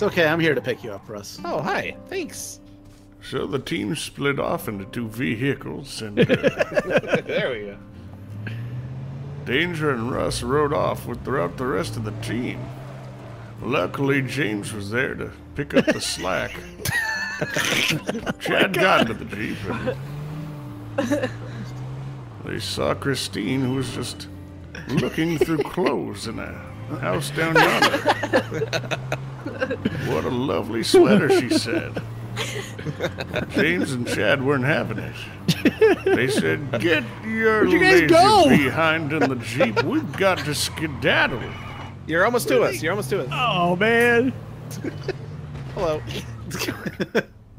It's okay. I'm here to pick you up, Russ. Oh, hi. Thanks. So the team split off into 2 vehicles, and There we go. Danger and Russ rode off throughout the rest of the team. Luckily, James was there to pick up the slack. Chad got into the Jeep, and they saw Christine, who was just looking through clothes in a house down yonder. What a lovely sweater, she said. James and Chad weren't having it. They said, "Get your lazy behind in the Jeep. We've got to skedaddle." You're almost to us. You're almost to us. Oh, man. Hello.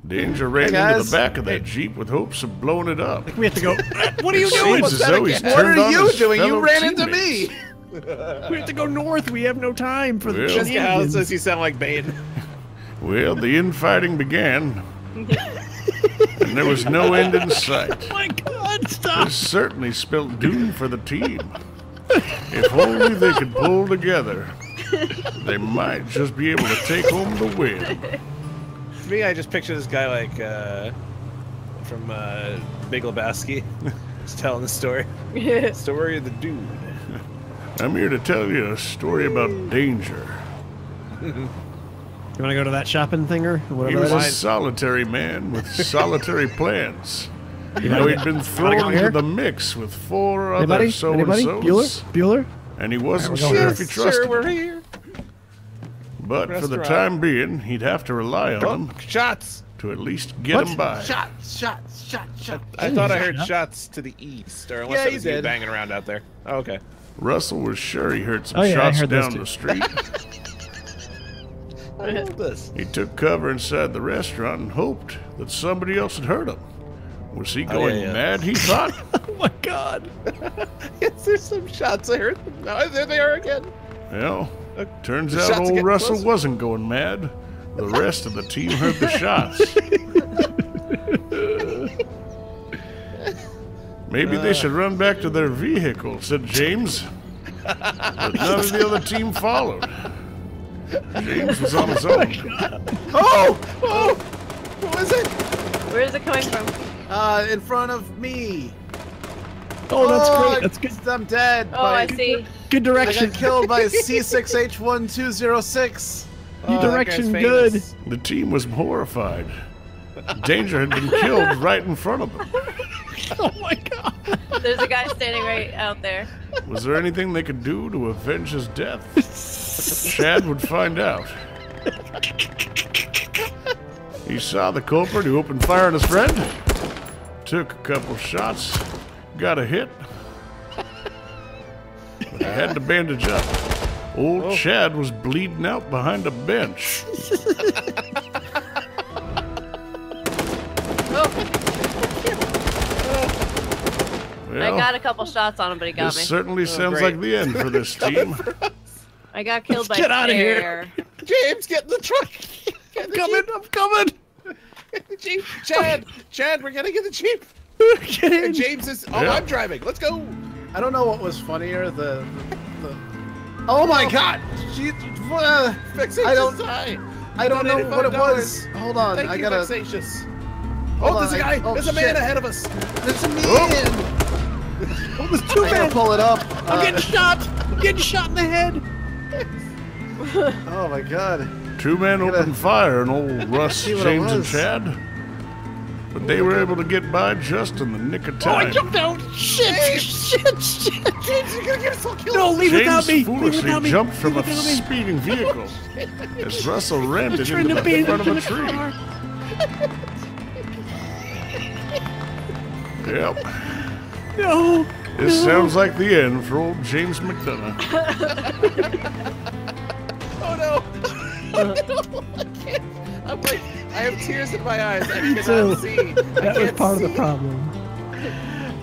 Danger ran into the back of that Jeep with hopes of blowing it up. We have to go. What are you doing? Seems as though he's What turned are on you his doing? You fellow ran into teammates. me. We have to go north. We have no time for the Well, Jessica, how shenanigans. does he sound like Bane? Well, the infighting began, and there was no end in sight. Oh my God! Stop! This certainly spelled doom for the team. If only they could pull together, they might just be able to take home the win. To me, I just picture this guy like from Big Lebowski, just telling the story. Story of the dude. I'm here to tell you a story about Danger. You want to go to that shopping thinger? He Whatever was that a is? solitary man with solitary plans. You know, he'd been thrown into the mix with 4 other Anybody? so-and-sos. Bueller? And he wasn't Alright, we're sure going if he Yes, trusted sir, we're them. here. But for the Restaurant. time being, he'd have to rely on them Shots. to at least get him by. Shots. I thought I heard shots to the east, or unless Yeah, that you was you did. banging around out there. Oh, okay. Russell was sure he heard some Oh, yeah, I shots heard those down too. the street. I love this. He took cover inside the restaurant and hoped that somebody else had heard him. Was he going yeah. mad, he thought? Oh my God! Yes, there's some shots. I heard them. Oh, there they are again. Well, turns The out shots are old getting Russell closer. wasn't going mad. The rest of the team heard the shots. Maybe they should run back to their vehicle, said James. But none of the other team followed. James was on his own. Oh! What was it? Where is it coming from? In front of me. Oh, that's great. That's good. I'm dead. Oh, I see. Good I direction. got killed by C6H1206. Good Oh, that direction. guy's Good. famous. The team was horrified. Danger had been killed right in front of them. Oh my God! There's a guy standing right out there. Was there anything they could do to avenge his death? Chad would find out. He saw the culprit who opened fire on his friend, took a couple shots, got a hit, but he had to bandage up. Old Chad was bleeding out behind a bench. I Well, got a couple shots on him, but he got this me. certainly sounds great. like the end for this team. I got killed by get outta here. bear. James, get in the truck. Get in the Jeep. I'm coming! Get the Jeep. Chad, we're gonna get the Jeep. Get in! And James is. Oh, Yeah. I'm driving. Let's go. I don't know what was funnier, the Oh my God! Fixation I don't- sign. I don't know what it $85. was. Hold on, Thank I you, gotta. Vexatious. Hold Oh, there's on, a guy. oh, There's a man shit. ahead of us. There's a man. Oh, there's 2 I gotta men! pull it up. I'm getting shot! I'm getting shot in the head! Oh my God! 2 men Gotta- opened fire on old Russ, See what it James, and was. Chad. But they were able to get by just in the nick of Oh, I time. jumped out! Shit! Shit! James, you're gonna get us all killed. No, leave without James me! Leave foolishly without me! jumped from a Leave without me. speeding vehicle as Russell rammed it Trying into to the ban front of him a in the tree. car. Yep. No! This sounds like the end for old James McDonough. Oh no. Oh no. I can't. I'm like, I have tears in my eyes. I Me cannot too. see. That was part of the problem.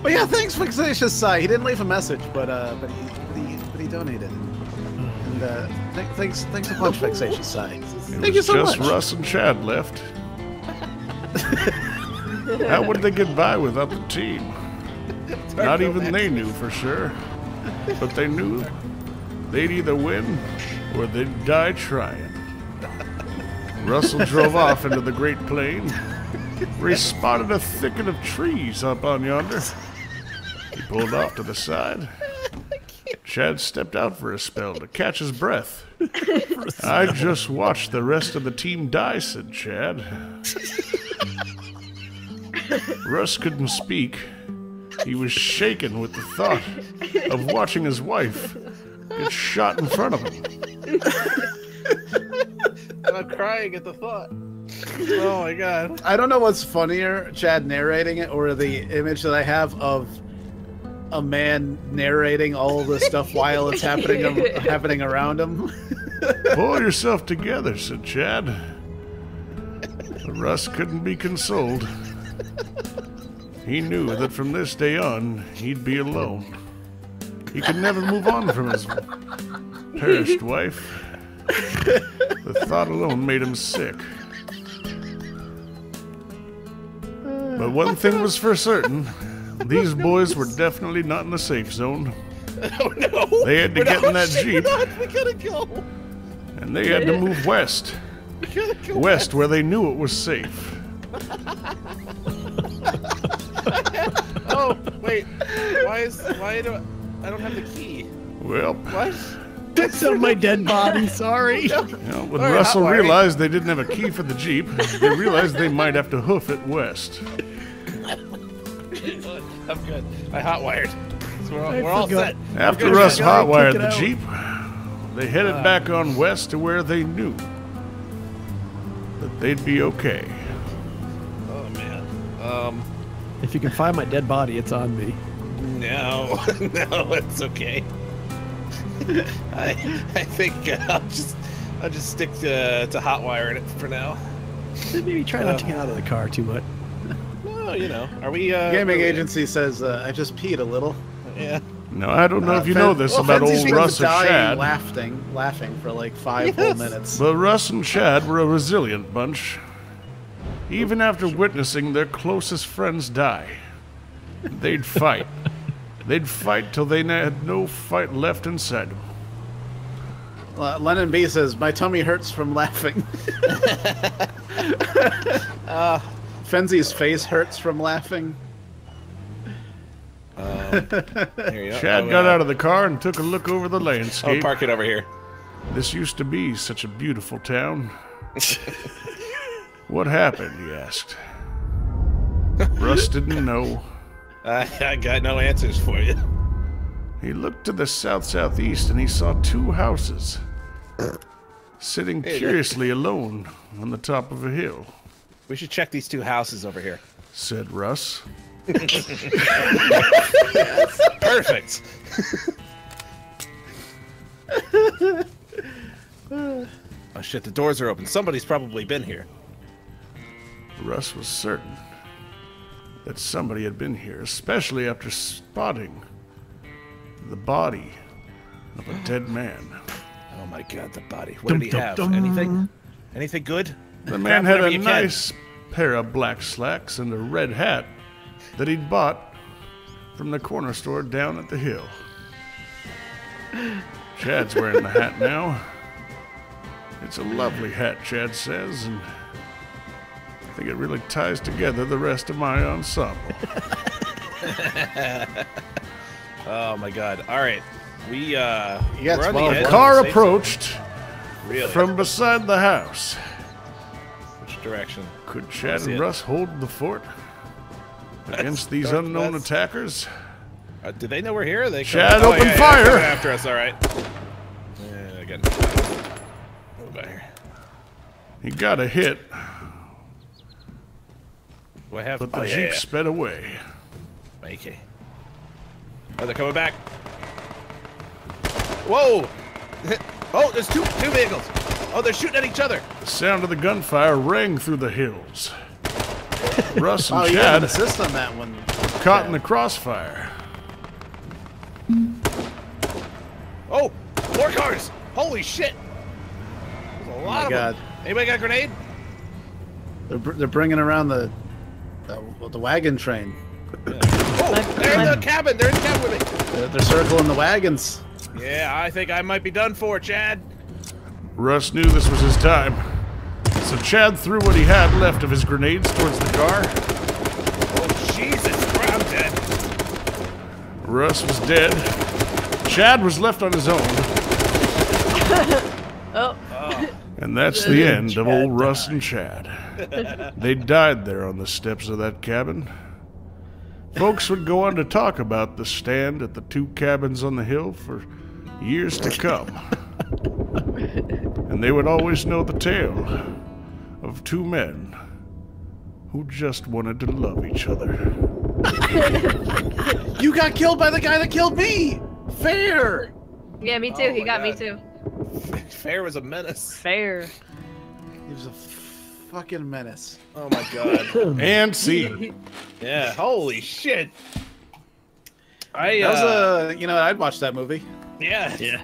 But yeah, thanks, Vexatious Sai. He didn't leave a message, but he donated. And thanks a bunch, Vexatious Sai. It Thank was you so just much. Russ and Chad left. How would they get by without the team? Not even they knew for sure. But they knew they'd either win or they'd die trying. Russell drove off into the Great Plain, where he spotted a thicket of trees up on yonder. He pulled off to the side. Chad stepped out for a spell to catch his breath. I just watched the rest of the team die, said Chad. Russ couldn't speak. He was shaken with the thought of watching his wife get shot in front of him. I'm crying at the thought. Oh my god. I don't know what's funnier, Chad narrating it or the image that I have of a man narrating all the stuff while it's happening around him. Pull yourself together, said Chad. But Russ couldn't be consoled. He knew that from this day on, he'd be alone. He could never move on from his perished wife. The thought alone made him sick. But one thing was for certain. These boys were definitely not in the safe zone. Oh no! They had to get in that Jeep. We gotta go! And they had to move west. We gotta go West, where they knew it was safe. Oh, wait. Why do I don't have the key? Well, What? That's on my dead body, sorry. you know, when Alright, Russell hot wiring. realized they didn't have a key for the Jeep, they realized they might have to hoof it west. I'm good. I hotwired. So we're all forgot. set. After good, Russ man. hotwired Took it the out. Jeep, they headed back on west to where they knew that they'd be okay. Oh man. If you can find my dead body, it's on me. No, no, it's okay. I think I'll just stick to hotwiring it for now. Maybe try not to get out of the car too much. Well, you know, are we? Gaming agency says I just peed a little. Yeah. Now, I don't know if you know this about Fenzi's old been Russ or dying Chad, laughing for like 5 whole minutes. but Russ and Chad were a resilient bunch. Even after witnessing their closest friends die, they'd fight. They'd fight till they had no fight left inside them. Lennon B says, my tummy hurts from laughing. Fenzi's face hurts from laughing. Here you go. Chad got out of the car and took a look over the I'll landscape. park it over here. This used to be such a beautiful town. What happened, he asked. Russ didn't know. I got no answers for you. He looked to the south-southeast and he saw 2 houses sitting curiously alone on the top of a hill, We should check these 2 houses over here. said Russ. Perfect. Oh shit, the doors are open. Somebody's probably been here. Russ was certain that somebody had been here, especially after spotting the body of a dead man. Oh my god, the body. What did he have? Anything? Anything good? The man Grab had whatever a you can. nice pair of black slacks and a red hat that he'd bought from the corner store down at the hill. Chad's wearing the hat now. It's a lovely hat, Chad says, and I think it really ties together the rest of my ensemble. Oh my god. Alright. We got we're on the 12 edge A of car the safe zone. approached Really? from beside the house. Which direction? Could Chad see and it. Russ hold the fort against these dark, unknown that's- attackers? Do they know we're here? Are they Chad, coming- open yeah, fire! they're coming after us, alright. Yeah, again. Move back here. He got a hit, Do I have? but the Oh, Jeep yeah. sped away. Okay. Oh, they're coming back. Whoa! Oh, there's two vehicles. Oh, they're shooting at each other. The sound of the gunfire rang through the hills. Russ and Oh, you had Chad an assist on that one. caught in the crossfire. Oh, more cars! Holy shit! There's a lot of God. them. Anybody got a grenade? They're bringing around the wagon train. Oh, they're in the cabin. They're in the cabin with me. They're circling the wagons. Yeah, I think I might be done for, Chad. Russ knew this was his time. So Chad threw what he had left of his grenades towards the car. Oh, Jesus, I'm dead. Russ was dead. Chad was left on his own. Oh. And that's the end of old Russ and Chad. They died there on the steps of that cabin. Folks would go on to talk about the stand at the 2 cabins on the hill for years to come. And they would always know the tale of 2 men who just wanted to love each other. You got killed by the guy that killed me! Fair! Yeah, me too. Oh He my got me God. too. Fair was a menace. Fair. He was a fucking menace. Oh my God. And see. Yeah, holy shit. That was I'd watch that movie. Yeah. Yeah,